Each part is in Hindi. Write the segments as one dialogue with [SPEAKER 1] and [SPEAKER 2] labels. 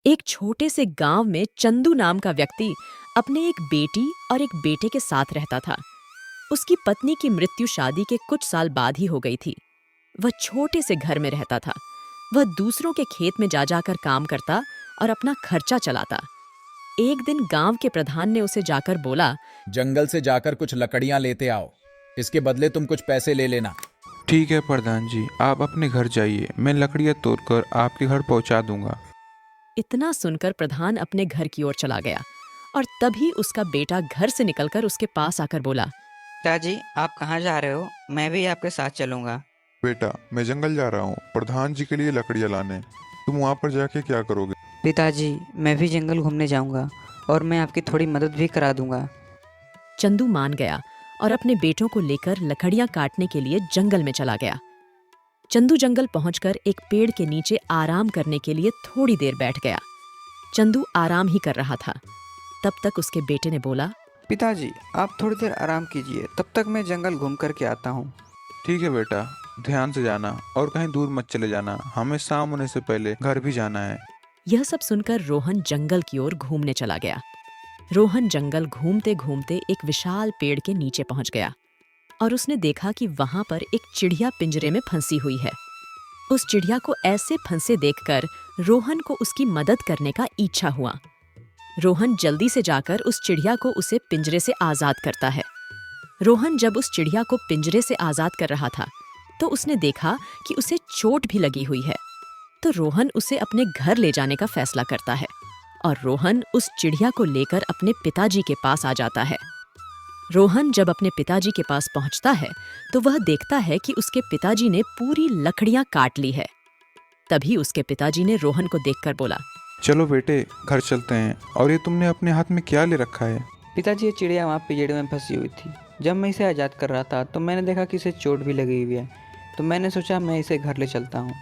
[SPEAKER 1] एक छोटे से गांव में चंदू नाम का व्यक्ति अपने एक बेटी और एक बेटे के साथ रहता था। उसकी पत्नी की मृत्यु शादी के कुछ साल बाद ही हो गई थी। वह छोटे से घर में रहता था। वह दूसरों के खेत में जा जाकर काम करता और अपना खर्चा चलाता। एक दिन गांव के प्रधान ने उसे जाकर बोला,
[SPEAKER 2] जंगल से जाकर कुछ लकड़ियां लेते आओ, इसके बदले तुम कुछ पैसे ले लेना।
[SPEAKER 3] ठीक है प्रधान जी, आप अपने घर जाइए, मैं लकड़ियाँ तोड़कर आपके घर पहुंचा दूंगा।
[SPEAKER 1] इतना सुनकर प्रधान अपने घर की ओर चला गया और तभी उसका बेटा घर से निकलकर उसके पास आकर बोला,
[SPEAKER 4] पिताजी आप कहाँ जा रहे हो? मैं भी आपके साथ चलूंगा।
[SPEAKER 5] बेटा, मैं जंगल जा रहा हूँ प्रधान जी के लिए लकड़ियाँ लाने। तुम वहाँ पर जाके क्या करोगे?
[SPEAKER 4] पिताजी मैं भी जंगल घूमने जाऊंगा और मैं आपकी थोड़ी मदद भी करा दूंगा।
[SPEAKER 1] चंदू मान गया और अपने बेटों को लेकर लकड़ियां काटने के लिए जंगल में चला गया। चंदू जंगल पहुंचकर एक पेड़ के नीचे आराम करने के लिए थोड़ी देर बैठ गया। चंदू आराम ही कर रहा था। तब तक उसके बेटे ने बोला,
[SPEAKER 4] पिताजी आप थोड़ी देर आराम कीजिए, तब तक मैं जंगल घूम कर के आता हूँ।
[SPEAKER 3] ठीक है बेटा, ध्यान से जाना और कहीं दूर मत चले जाना, हमें शाम होने से पहले घर भी जाना है।
[SPEAKER 1] यह सब सुनकर रोहन जंगल की ओर घूमने चला गया। रोहन जंगल घूमते घूमते एक विशाल पेड़ के नीचे पहुंच गया और उसने देखा कि वहां पर एक चिड़िया पिंजरे में फंसी हुई है। उस चिड़िया को ऐसे फंसे देखकर रोहन को उसकी मदद करने का इच्छा हुआ। रोहन जल्दी से जाकर उस चिड़िया को उसे पिंजरे से आजाद करता है। रोहन जब उस चिड़िया को पिंजरे से आजाद कर रहा था तो उसने देखा कि उसे चोट भी लगी हुई है। तो रोहन उसे अपने घर ले जाने का फैसला करता है और रोहन उस चिड़िया को लेकर अपने पिताजी के पास आ जाता है। रोहन जब अपने पिताजी के पास पहुंचता है तो वह देखता है कि उसके पिताजी ने पूरी लकड़ियां काट ली है। तभी उसके पिताजी ने रोहन को देखकर बोला,
[SPEAKER 3] चलो बेटे घर चलते हैं। और ये तुमने अपने हाथ में क्या ले रखा है?
[SPEAKER 4] पिताजी ये चिड़िया वहाँ पेड़ में फंसी हुई थी। जब मैं इसे आज़ाद कर रहा था तो मैंने देखा कि इसे चोट भी लगी हुई है, तो मैंने सोचा मैं इसे घर ले चलता हूँ।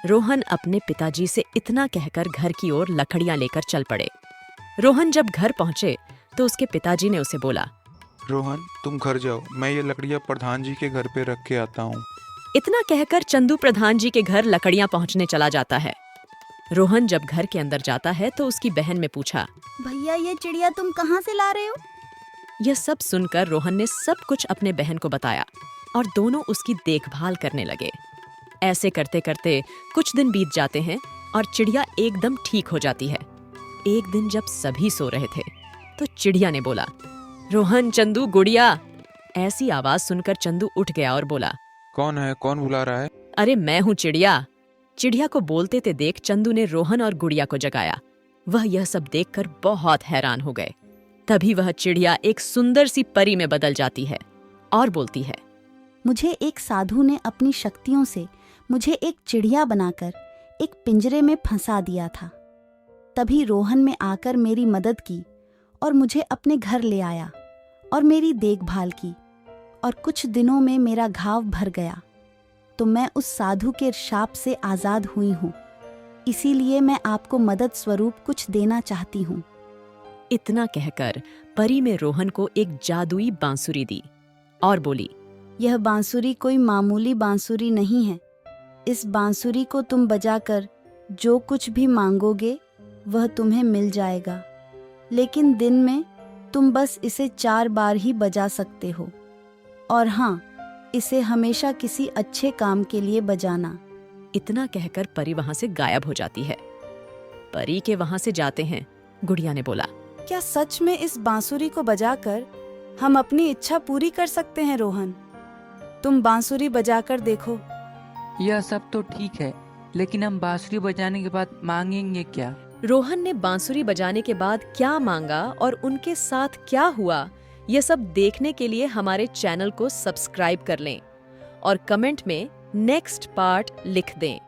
[SPEAKER 1] रोहन अपने पिताजी से इतना कहकर घर की ओर लकड़ियां लेकर चल पड़े। रोहन जब घर पहुंचे तो उसके पिताजी ने उसे बोला,
[SPEAKER 3] रोहन तुम घर जाओ, मैं ये लकड़ियाँ प्रधान जी के घर पे रख के आता हूँ।
[SPEAKER 1] इतना कहकर चंदू प्रधान जी के घर लकड़ियां पहुंचने चला जाता है। रोहन जब घर के अंदर जाता है तो उसकी बहन ने पूछा,
[SPEAKER 6] भैया ये चिड़िया तुम कहाँ से ला रहे हो?
[SPEAKER 1] यह सब सुनकर रोहन ने सब कुछ अपने बहन को बताया और दोनों उसकी देखभाल करने लगे। ऐसे करते करते कुछ दिन बीत जाते हैं और चिड़िया एकदम ठीक हो जाती है। एक दिन जब सभी सो रहे थे तो चिड़िया ने बोला, रोहन, चंदू, गुड़िया। ऐसी आवाज सुनकर चंदू उठ गया और बोला,
[SPEAKER 3] कौन है? कौन बुला रहा है?
[SPEAKER 1] अरे मैं हूँ चिड़िया। चिड़िया को बोलते थे देख चंदू ने रोहन और गुड़िया को जगाया। वह यह सब देखकर बहुत हैरान हो गए। तभी वह चिड़िया एक सुंदर सी परी में बदल जाती है और बोलती है,
[SPEAKER 6] मुझे एक साधु ने अपनी शक्तियों से मुझे एक चिड़िया बनाकर एक पिंजरे में फंसा दिया था। तभी रोहन में आकर मेरी मदद की और मुझे अपने घर ले आया और मेरी देखभाल की और कुछ दिनों में मेरा घाव भर गया। तो मैं उस साधु के शाप से आज़ाद हुई हूँ। इसीलिए मैं आपको मदद स्वरूप कुछ देना चाहती हूँ।
[SPEAKER 1] इतना कहकर परी में रोहन को एक जादुई बांसुरी दी और बोली,
[SPEAKER 6] यह बांसुरी कोई मामूली बांसुरी नहीं है। इस बांसुरी को तुम बजाकर जो कुछ भी मांगोगे वह तुम्हें मिल जाएगा, लेकिन दिन में तुम बस इसे 4 बार ही बजा सकते हो। और हाँ, इसे हमेशा किसी अच्छे काम के लिए बजाना।
[SPEAKER 1] इतना कहकर परी वहां से गायब हो जाती है। परी के वहां से जाते हैं। गुड़िया ने बोला,
[SPEAKER 6] क्या सच में इस बांसुरी को बजाकर हम अपनी इच्छा पूरी कर सकते हैं रोहन? तुम बांसुरी बजाकर देखो।
[SPEAKER 7] यह सब तो ठीक है, लेकिन हम बांसुरी बजाने के बाद मांगेंगे क्या?
[SPEAKER 1] रोहन ने बांसुरी बजाने के बाद क्या मांगा और उनके साथ क्या हुआ, यह सब देखने के लिए हमारे चैनल को सब्सक्राइब कर लें और कमेंट में नेक्स्ट पार्ट लिख दें।